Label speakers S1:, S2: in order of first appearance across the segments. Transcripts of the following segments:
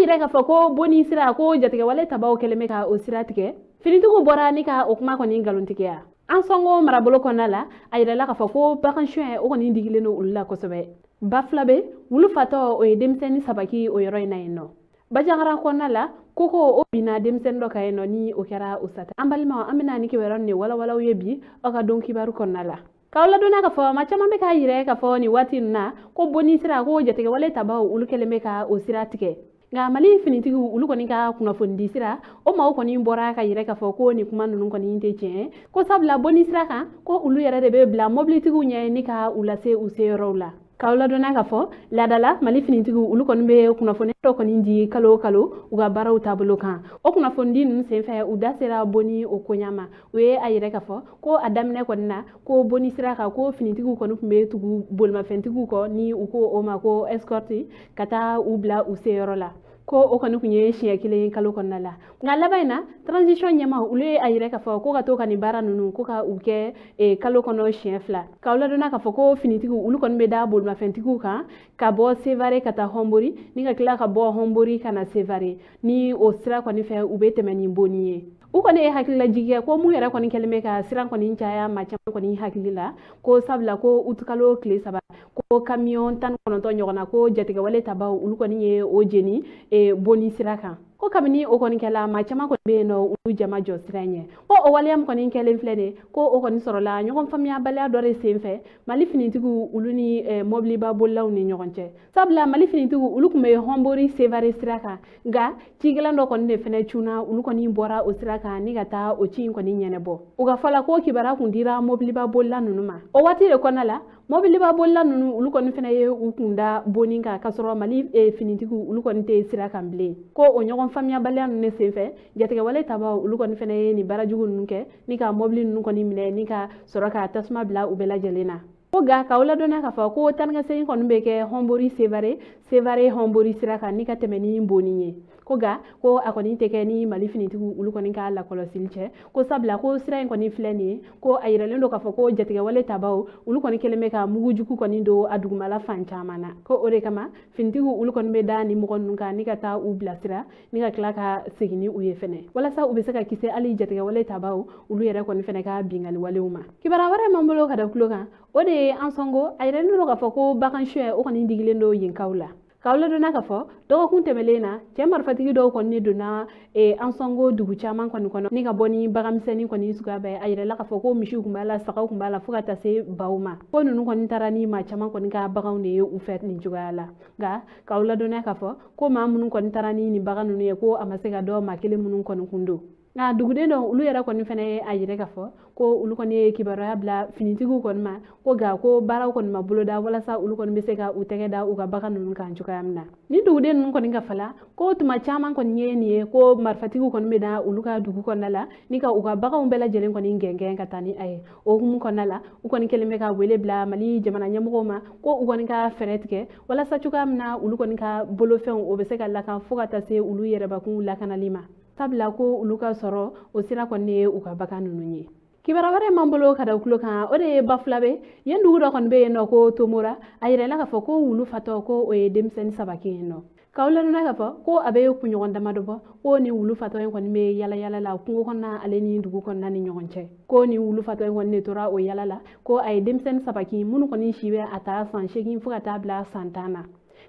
S1: yira ka fɔ ko boni sira ko jatigɛ wale tabaw kɛlɛmɛ ka o sira tigɛ finitigiw bɔra ni ka o kuma kɔni galontigiya an sɔngo marabolo kɔnɔna la a yirala ka fɔ ko bagansuɲɛ o kɔni digilen do olu la kosɛbɛ ba fila be wulu fatɔ o ye denmisɛnni sabaki o yɔrɔ in na yen nɔ bajangara kɔnɔna la koko o bina denmisɛnni dɔ ka yen nɔ ni o kɛra o sata an balimaw an bena ni kibaru ne walawalaw ye bi aw ka don kibaru kɔnɔna la k'aw ladonna ka fɔ ma caman be k'a yira ka fɔ ni waati na ko boni sira ko jatigɛ wale tabaw olu kɛlen be ka o sira tigɛ nga mali finitigiw olu kɔni ka kunnafoni sira o maaw kɔni bɔra ka yira ka fɔ ko ni kuma ninnu kɔni tɛ tiɲɛ ko sabula boni sira kan ko olu yɛrɛ de be bila mobilitigiw ɲɛ ni ka u lase u seyɔrɔw la k'aw ladonna ka fɔ ladala mali finitigiw olu kɔni be kunnafoni dɔ kɔni di kalo kalo u ka baaraw taabolo kan o kunnafoni di ninnu senfɛ u da sera boni o koɲa ma u ye a yɛrɛ ka fɔ ko a daminɛ kɔni na ko boni sira kan ko finitigiw kɔni tun be tugu bolimafɛntigiw kɔ ni u ko o ma ko escorte ka taa u bila u seyɔrɔ la ko o kɔni kun ye siɲɛ kelen kalo kɔnɔna la nka laban in na transition ɲɛma olu ye a yɛrɛ ka fɔ ko ka to ka nin baara ninnu ko ka u kɛ kalo kɔnɔ siɲɛ fila k'aw ladonna ka fɔ ko finitigiw olu kɔni be da bolimafɛntigiw kan ka bɔ sevare ka taa hɔnbori ni ka tila ka bɔ hɔnbori ka na sevare ni o sira kɔni fɛ u be tɛmɛ ni boni ye u kɔni ye hakililajigi kɛ ko mun yɛrɛ kɔni kɛlen bɛ ka siran kɔni caya ma caman kɔni hakili la ko sabula ko utukalo tile 3 ko kamiyon 19 ɲɔgɔn na ko jatigɛ wale tabaw olu kɔni ye o jeni boni sira kan ko kabini o kɔni kɛla ma caman kɔni be yen nɔ olu jama jɔ sira ɲɛ ko o waleya kɔni kɛlen filɛ de ko o kɔni sɔrɔla ɲɔgɔn faamuyabaliya dɔ de senfɛ mali finitigiw olu ni mobiliba bolilaw ni ɲɔgɔn cɛ sabula mali finitigiw olu kun be hɔnbori sevare sira kan nka cigɛlan dɔ kɔni de fɛnɛ cuna olu kɔni bɔra o sira kan ni ka taa o ci kɔni ɲɛnɛbɔ u ka fɔla ko kibara kun dira mobiliba bolila nunu ma o waati de kɔnɔna la mobiliba bolila nunu olu kɔni fɛnɛ ye u kunda boni kan kasɔrɔ mali finitigiw olu kɔni tɛ sira kan bilen ko o ɲɔgɔn faamuyabaliya nunu senfɛ jatigɛ wale tabaw olu kɔni fɛnɛ ye ni baarajugu nunu kɛ ni ka mobili nunu kɔni minɛ ni ka sɔrɔ ka tasuma bila u bɛɛ lajɛlen na ko ga k'aw ladonna ka fɔ ko tanikasegin kɔni bɛ kɛ hɔnbori sevare hɔnbori sira kan ni ka tɛmɛ ni boni ye ko ga ko a kɔni tɛ kɛ ni mali finitigiw olu kɔni ka lakɔlɔsili cɛ ko sabula ko sira in kɔni filɛ nin ye ko a yiralen do ka fɔ ko jatigɛ wale tabaw olu kɔni kɛlen bɛ ka mugujugu kɔni do a dugumala fan caman na ko o de kama finitigiw olu kɔni bɛ da ni mɔgɔ ninnu kan ni ka taa u bilasira ni ka tila ka segin ni u ye fɛnɛ walasa u bɛ se ka kisi hali jatigɛ wale tabaw olu yɛrɛ kɔni fɛnɛ ka bingali walew ma kibara wɛrɛ man bolo ka da tulo kan o de ye an sɔngo a yiralen do ka fɔ ko bagansuɲɛ o kɔni digilen do yen kaw la k'aw ladonna ka fɔ dɔgɔkun tɛmɛlen na cɛ marifatigi dɔw kɔni donna an sɔngo dugu caman kɔni kɔnɔ ni ka bɔ ni baganmisɛnnin kɔni suguya bɛɛ a yirala ka fɔ ko misiw kun b'a la sagaw kun b'a la fo ka taa se baw ma ko ninnu kɔni taara ni maa caman kɔni ka baganw de ye u fɛ nin cogoya la nka k'aw ladonna ka fɔ ko maa minnu kɔni taara ni nin bagan ninnu ye ko a ma se ka dɔ maa kelen minnu kɔni kun don nka duguden dɔ olu yɛrɛ kɔni fɛnɛ ye a yɛrɛ ka fɔ ko olu kɔni ye kibaruya bila finitigiw kɔni ma ko ga ko baaraw kɔni ma boloda walasa olu kɔni bɛ se ka u tɛgɛ da u ka bagan ninnu kan cogoya min na ni duguden ninnu kɔni ka fala ko tuma caman kɔni ye nin ye ko marifatigiw kɔni bɛ na olu ka dugu kɔnɔna la ni ka u ka baganw bɛɛ lajɛlen kɔni gɛngɛn ka taa ni a ye o hukumu kɔnɔna la u kɔni kɛlen bɛ ka wele bila mali jamana ɲɛmɔgɔw ma ko u kɔni ka fɛɛrɛ tigɛ walasa cogoya min na olu kɔni ka bolofɛnw o bɛ se ka lakan fo ka taa se olu yɛrɛbakun lakanali ma sabula ko olu ka sɔrɔ o sira kɔni ye u ka bagan ninnu ye kibara wɛrɛ man bolo ka da tulo kan o de ye ba fila be yen dugu dɔ kɔni bɛ yen nɔ ko tomora a yirala ka fɔ ko wulu fatɔ ko o ye denmisɛnnin sabaki yen nɔ k'aw ladonna ka fɔ ko a bɛ kunɲɔgɔn dama dɔ bɔ ko ni wulu fatɔ in kɔni bɛ yala yala la kungo kɔnɔna ale ni dugu kɔnɔna ni ɲɔgɔn cɛ ko ni wulu fatɔ in kɔni de tora o yala la ko a ye denmisɛnnin sabaki minnu kɔni si bɛ a ta san 8 fo ka taa bila san 10 na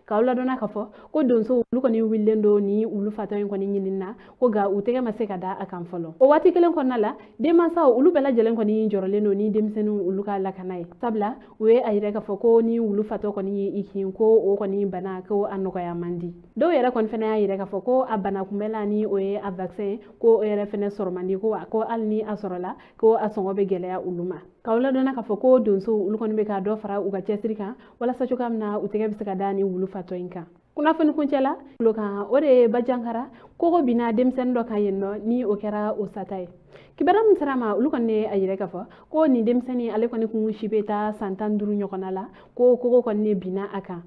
S1: k'aw ladonna ka fɔ ko donso olu kɔni wililen do ni wulu fatɔ in kɔni ɲinini na ko ga u tɛgɛ ma se ka da a kan fɔlɔ o waati kelen kɔnɔna la denmansaw olu bɛɛ lajɛlen kɔni jɔrɔlen do ni denmisɛnninw olu ka lakana ye sabula u ye a yɛrɛ ka fɔ ko ni wulu fatɔ kɔni ye i kin ko o kɔni bana ko a nɔgɔya man di dɔw yɛrɛ kɔni fɛnɛ y'a yɛrɛ ka fɔ ko a bana kunbɛla ni o ye a vaccin ko o yɛrɛ fɛnɛ sɔrɔ man di ko hali ni a sɔrɔla ko a sɔngɔ bɛ gɛlɛya olu ma k'aw ladonna ka fɔ ko donso olu kɔni bɛ ka dɔ fara u ka cɛsiri kan walasa cogoya min na u tɛgɛ bɛ se ka da ni wulu fatɔ in kan kunnafoni kuncɛ la tulo kan o de ye bajankara kogo bina denmisɛnnin dɔ kan yen nɔ ni o kɛra o sata ye kibara min sera ma olu kɔni ye a yɛrɛ ka fɔ ko nin denmisɛnnin ale kɔni kun si bɛ taa san 15 ɲɔgɔnna la ko kogo kɔni ne bina a kan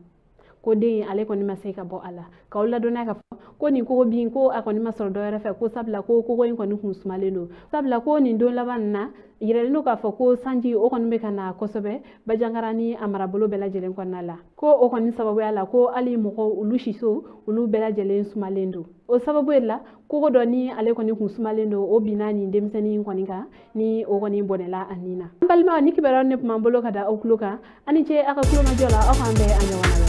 S1: ko den ale kɔni ma se ka bɔ a la ka olu ladɔnniya ka fɔ ko nin kogo bin ko a kɔni ma sɔrɔ dɔwɛrɛ fɛ ko sabula ko kogo in kɔni kun sumalen don sabula ko nin don laban na yiralen don k'a fɔ ko sanji o kɔni bɛ ka na kosɛbɛ Bajangara ni a marabolo bɛɛ lajɛlen kɔnɔna la ko o kɔni sababuya la ko hali mɔgɔ olu siso olu bɛɛ lajɛlen sumalen don o sababu la kogo dɔ ni ale kɔni kun sumalen don o binna nin denmisɛnnin kɔni kan ni o kɔni bɔnɛla a nin na an balimaw ni kibaruya ne tun b'an bolo ka da aw tulo kan ani ce aw ka kulomajɔ la aw k'an bɛn a ɲɔgɔn na